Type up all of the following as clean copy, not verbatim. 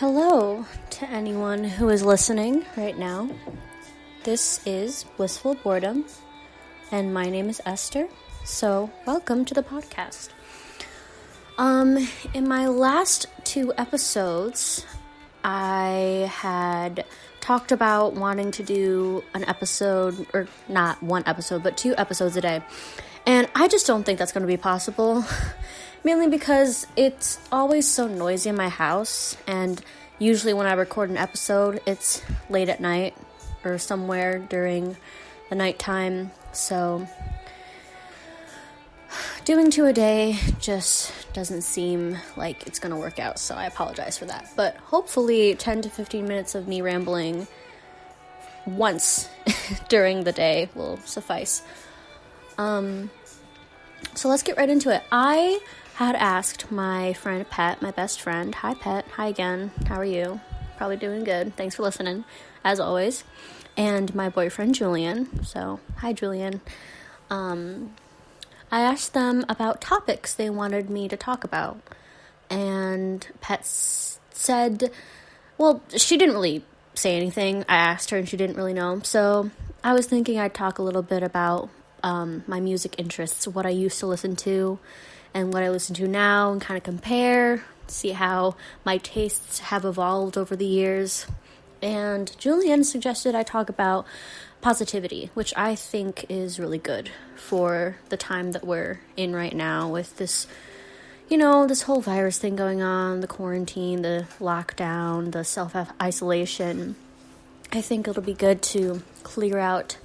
Hello to anyone who is listening right now. This is Blissful Boredom, and my name is Esther, so welcome to the podcast. In my last two episodes, I had talked about wanting to do an episode, or not one episode, but 2 episodes a day, and I just don't think that's going to be possible. Mainly because it's always so noisy in my house, and usually when I record an episode, it's late at night or somewhere during the nighttime, so doing 2 a day just doesn't seem like it's going to work out, so I apologize for that. But hopefully 10 to 15 minutes of me rambling once during the day will suffice. So let's get right into it. I had asked my friend Pet, my best friend. Hi Pet, hi again, how are you? Probably doing good, thanks for listening, as always. And my boyfriend Julian, so hi Julian. I asked them about topics they wanted me to talk about. And Pet said, well, she didn't really say anything. I asked her and she didn't really know. So I was thinking I'd talk a little bit about my music interests, what I used to listen to, and what I listen to now, and kind of compare, see how my tastes have evolved over the years. And Julian suggested I talk about positivity, which I think is really good for the time that we're in right now with this, this whole virus thing going on, the quarantine, the lockdown, the self-isolation. I think it'll be good to clear out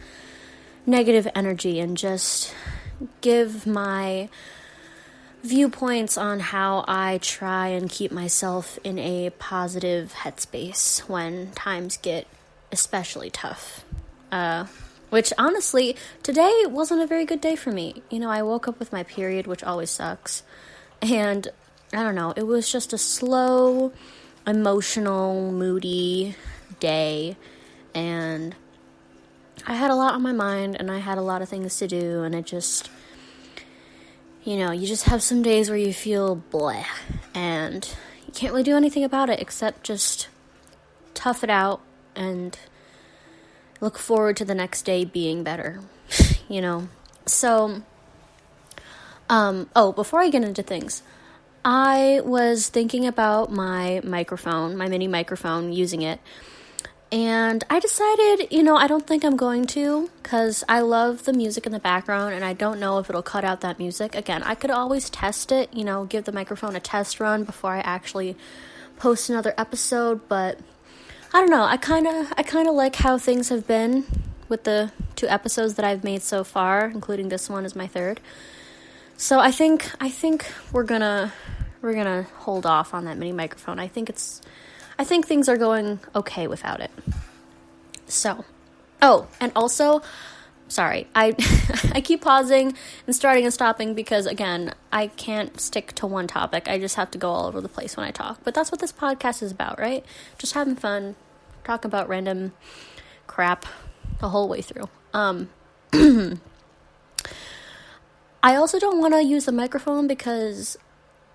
negative energy and just give my viewpoints on how I try and keep myself in a positive headspace when times get especially tough. Which honestly, today wasn't a very good day for me. I woke up with my period, which always sucks. And I don't know, it was just a slow, emotional, moody day. And I had a lot on my mind and I had a lot of things to do, and it just, you just have some days where you feel bleh, and you can't really do anything about it except just tough it out and look forward to the next day being better, So, before I get into things, I was thinking about my microphone, my mini microphone, using it. And I decided, I don't think I'm going to, because I love the music in the background, and I don't know if it'll cut out that music. Again, I could always test it, give the microphone a test run before I actually post another episode, but I don't know, I kind of like how things have been with the 2 episodes that I've made so far, including this one is my 3rd. So I think we're gonna hold off on that mini microphone. I think things are going okay without it. So, and also, sorry, I keep pausing and starting and stopping because, again, I can't stick to one topic. I just have to go all over the place when I talk. But that's what this podcast is about, right? Just having fun, talking about random crap the whole way through. I also don't want to use the microphone because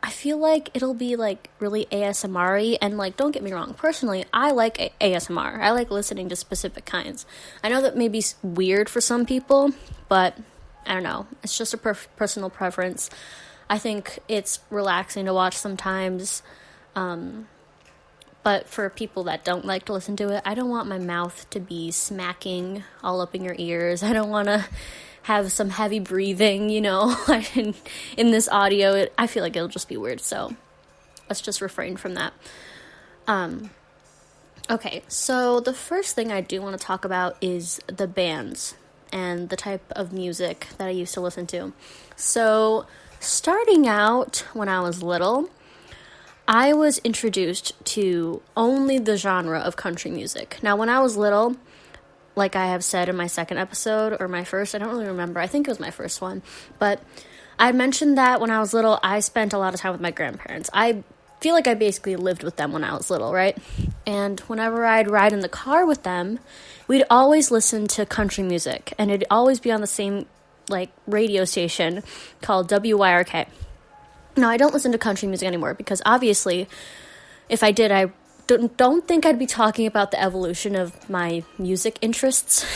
I feel like it'll be, really ASMR-y, and, don't get me wrong, personally, I like ASMR. I like listening to specific kinds. I know that may be weird for some people, but I don't know. It's just a personal preference. I think it's relaxing to watch sometimes, but for people that don't like to listen to it, I don't want my mouth to be smacking all up in your ears. I don't want to have some heavy breathing, in this audio. I feel like it'll just be weird, so let's just refrain from that. Okay, so the first thing I do want to talk about is the bands and the type of music that I used to listen to. So, starting out when I was little, I was introduced to only the genre of country music. Now, when I was little, like I have said in my 2nd episode, or my 1st, I don't really remember. I think it was my 1st one. But I mentioned that when I was little, I spent a lot of time with my grandparents. I feel like I basically lived with them when I was little, right? And whenever I'd ride in the car with them, we'd always listen to country music. And it'd always be on the same, radio station called WYRK. Now, I don't listen to country music anymore because obviously, if I did, I don't think I'd be talking about the evolution of my music interests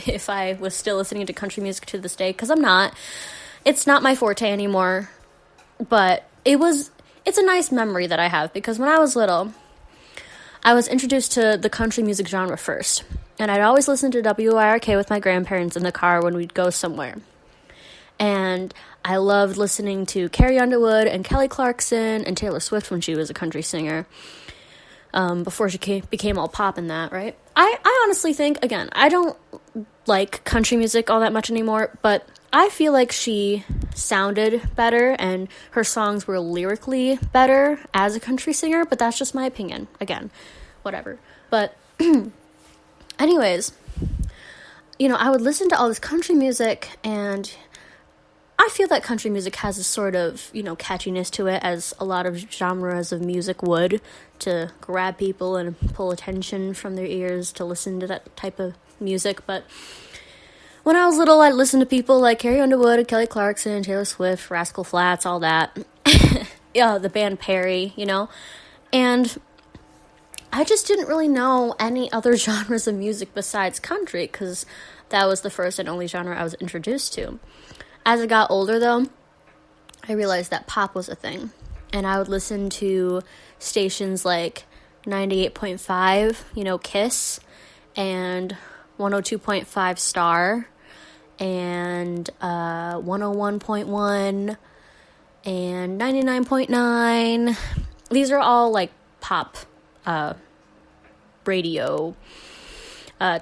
if I was still listening to country music to this day, because I'm not. It's not my forte anymore, but it's a nice memory that I have, because when I was little, I was introduced to the country music genre first, and I'd always listen to WYRK with my grandparents in the car when we'd go somewhere. And I loved listening to Carrie Underwood and Kelly Clarkson and Taylor Swift when she was a country singer, before she became all pop and that, right? I honestly think, again, I don't like country music all that much anymore, but I feel like she sounded better and her songs were lyrically better as a country singer, but that's just my opinion. Again, whatever. But anyways, I would listen to all this country music, and I feel that country music has a sort of, catchiness to it, as a lot of genres of music would, to grab people and pull attention from their ears to listen to that type of music. But when I was little, I'd listen to people like Carrie Underwood, Kelly Clarkson, Taylor Swift, Rascal Flatts, all that. Yeah, the band Perry, and I just didn't really know any other genres of music besides country, because that was the first and only genre I was introduced to. As I got older, though, I realized that pop was a thing, and I would listen to stations like 98.5, KISS, and 102.5 Star, and 101.1, and 99.9. These are all, like, pop radio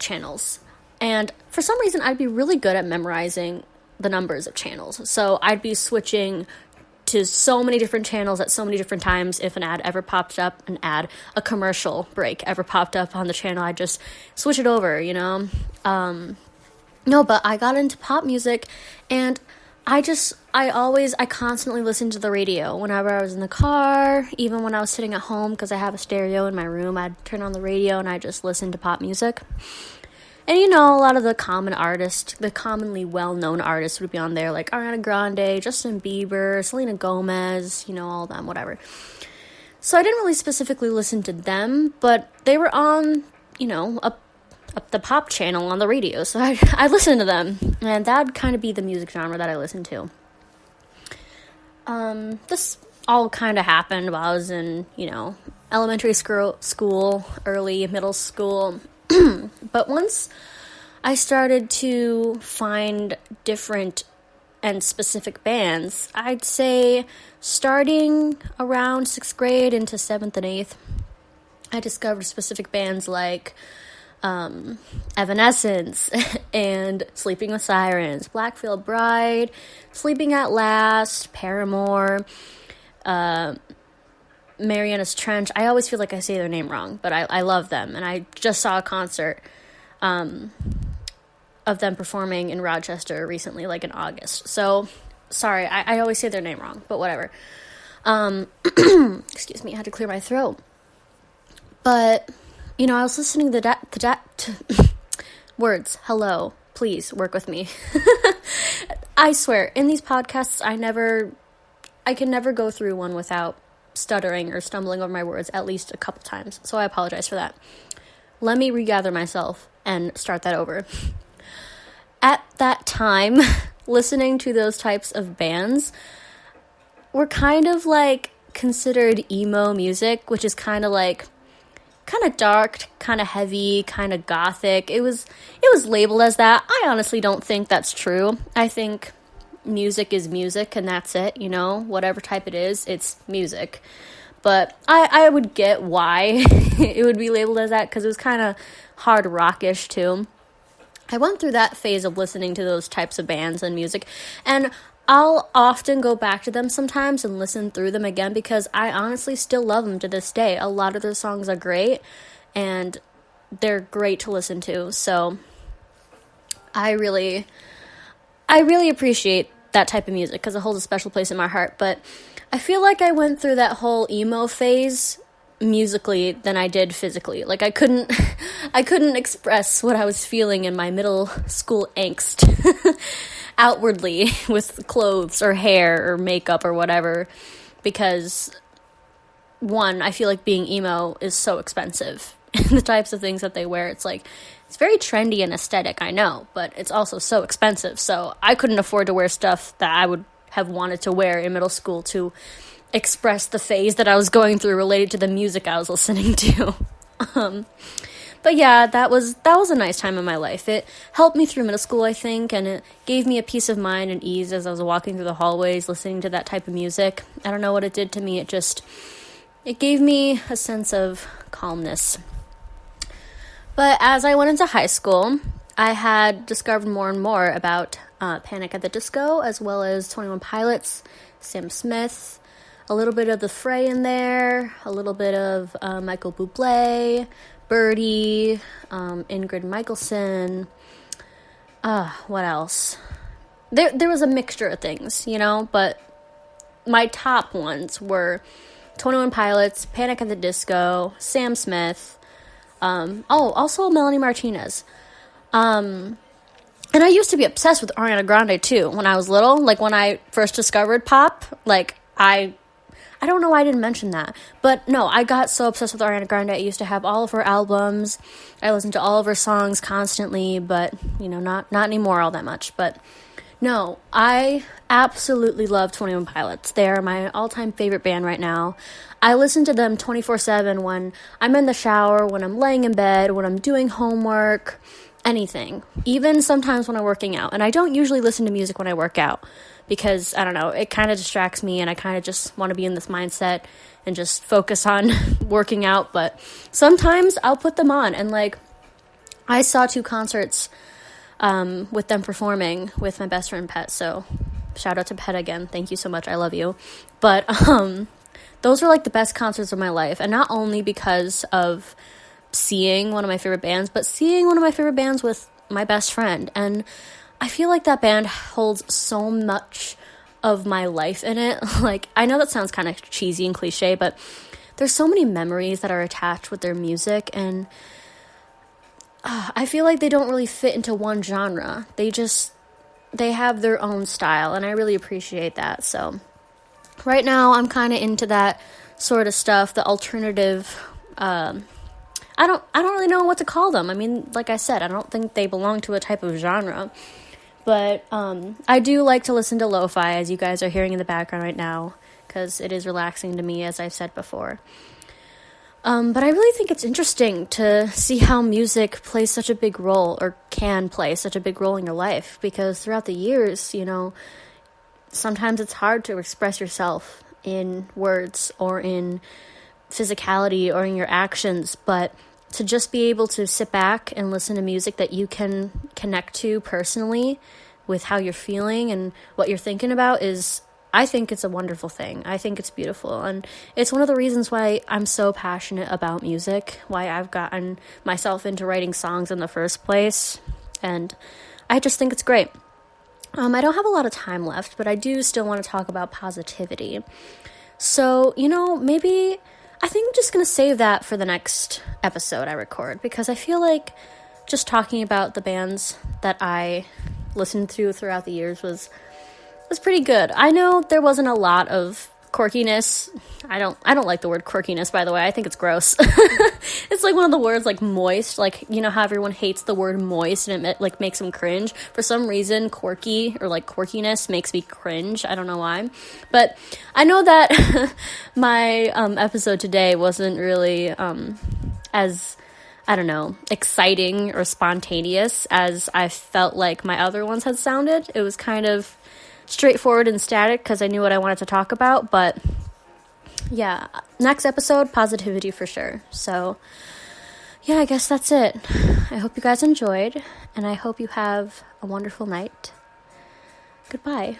channels. And for some reason, I'd be really good at memorizing the numbers of channels. So I'd be switching to so many different channels at so many different times. If an ad ever popped up, a commercial break ever popped up on the channel, I'd just switch it over, No, but I got into pop music, and I constantly listened to the radio whenever I was in the car, even when I was sitting at home, because I have a stereo in my room. I'd turn on the radio and I just listen to pop music. And a lot of the commonly well-known artists would be on there, like Ariana Grande, Justin Bieber, Selena Gomez, all them, whatever. So I didn't really specifically listen to them, but they were on, the pop channel on the radio, so I listened to them, and that'd kind of be the music genre that I listened to. This all kind of happened while I was in, elementary school, early middle school. But once I started to find different and specific bands, I'd say starting around 6th grade into 7th and 8th, I discovered specific bands like Evanescence and Sleeping with Sirens, Black Veil Bride, Sleeping at Last, Paramore, Mariana's Trench. I always feel like I say their name wrong, but I love them, and I just saw a concert of them performing in Rochester recently, like in August. So, sorry, I always say their name wrong, but whatever. Excuse me, I had to clear my throat. But, I was listening to words. Hello, please work with me. I swear, in these podcasts, I can never go through one without stuttering or stumbling over my words at least a couple times, so I apologize for that. Let me regather myself and start that over. At that time, listening to those types of bands were kind of like considered emo music, which is kind of dark, kind of heavy, kind of gothic. It was labeled as that. I honestly don't think that's true. I think music is music, and that's it, whatever type it is, it's music. But I would get why it would be labeled as that, because it was kind of hard rockish too. I went through that phase of listening to those types of bands and music, and I'll often go back to them sometimes and listen through them again, because I honestly still love them to this day. A lot of their songs are great, and they're great to listen to. So I really appreciate that type of music, because it holds a special place in my heart. But I feel like I went through that whole emo phase musically than I did physically. Like I couldn't express what I was feeling in my middle school angst outwardly with clothes or hair or makeup or whatever, because one, I feel like being emo is so expensive. The types of things that they wear, it's like, it's very trendy and aesthetic, I know, but it's also so expensive. So I couldn't afford to wear stuff that I would have wanted to wear in middle school to express the phase that I was going through related to the music I was listening to. But yeah, that was a nice time in my life. It helped me through middle school, I think, and it gave me a peace of mind and ease as I was walking through the hallways listening to that type of music. I don't know what it did to me. It gave me a sense of calmness. But as I went into high school, I had discovered more and more about Panic at the Disco, as well as 21 Pilots, Sam Smith, a little bit of The Fray in there, a little bit of Michael Bublé, Birdie, Ingrid Michaelson. What else? There was a mixture of things, but my top ones were 21 Pilots, Panic at the Disco, Sam Smith, also Melanie Martinez. And I used to be obsessed with Ariana Grande too when I was little. Like when I first discovered pop, like I don't know why I didn't mention that. But no, I got so obsessed with Ariana Grande. I used to have all of her albums. I listened to all of her songs constantly, but, not anymore all that much. But no, I absolutely love 21 Pilots. They are my all-time favorite band right now. I listen to them 24/7 when I'm in the shower, when I'm laying in bed, when I'm doing homework, anything. Even sometimes when I'm working out. And I don't usually listen to music when I work out, because, I don't know, it kind of distracts me and I kind of just want to be in this mindset and just focus on working out. But sometimes I'll put them on, and like, I saw 2 concerts with them performing with my best friend Pet, so shout out to Pet again. Thank you so much. I love you. But those were like the best concerts of my life, and not only because of seeing one of my favorite bands, but seeing one of my favorite bands with my best friend. And I feel like that band holds so much of my life in it. Like, I know that sounds kind of cheesy and cliche, but there's so many memories that are attached with their music, and I feel like they don't really fit into one genre. They have their own style, and I really appreciate that. So right now I'm kind of into that sort of stuff, the alternative. I don't really know what to call them. I mean, like I said, I don't think they belong to a type of genre. But I do like to listen to lo-fi, as you guys are hearing in the background right now, because it is relaxing to me, as I've said before. But I really think it's interesting to see how music plays such a big role, or can play such a big role in your life, because throughout the years, sometimes it's hard to express yourself in words or in physicality or in your actions, but to just be able to sit back and listen to music that you can connect to personally with how you're feeling and what you're thinking about I think it's a wonderful thing. I think it's beautiful. And it's one of the reasons why I'm so passionate about music, why I've gotten myself into writing songs in the first place. And I just think it's great. I don't have a lot of time left, but I do still want to talk about positivity. So, maybe I think I'm just going to save that for the next episode I record, because I feel like just talking about the bands that I listened to throughout the years was pretty good. I know there wasn't a lot of quirkiness. I don't like the word quirkiness, by the way. I think it's gross. It's like one of the words, like moist, like, how everyone hates the word moist and it like makes them cringe. For some reason, quirky or like quirkiness makes me cringe. I don't know why. But I know that my episode today wasn't really as, I don't know, exciting or spontaneous as I felt like my other ones had sounded. It was kind of straightforward and static because I knew what I wanted to talk about. But yeah, next episode, positivity for sure. So yeah, I guess that's it. I hope you guys enjoyed, and I hope you have a wonderful night. Goodbye.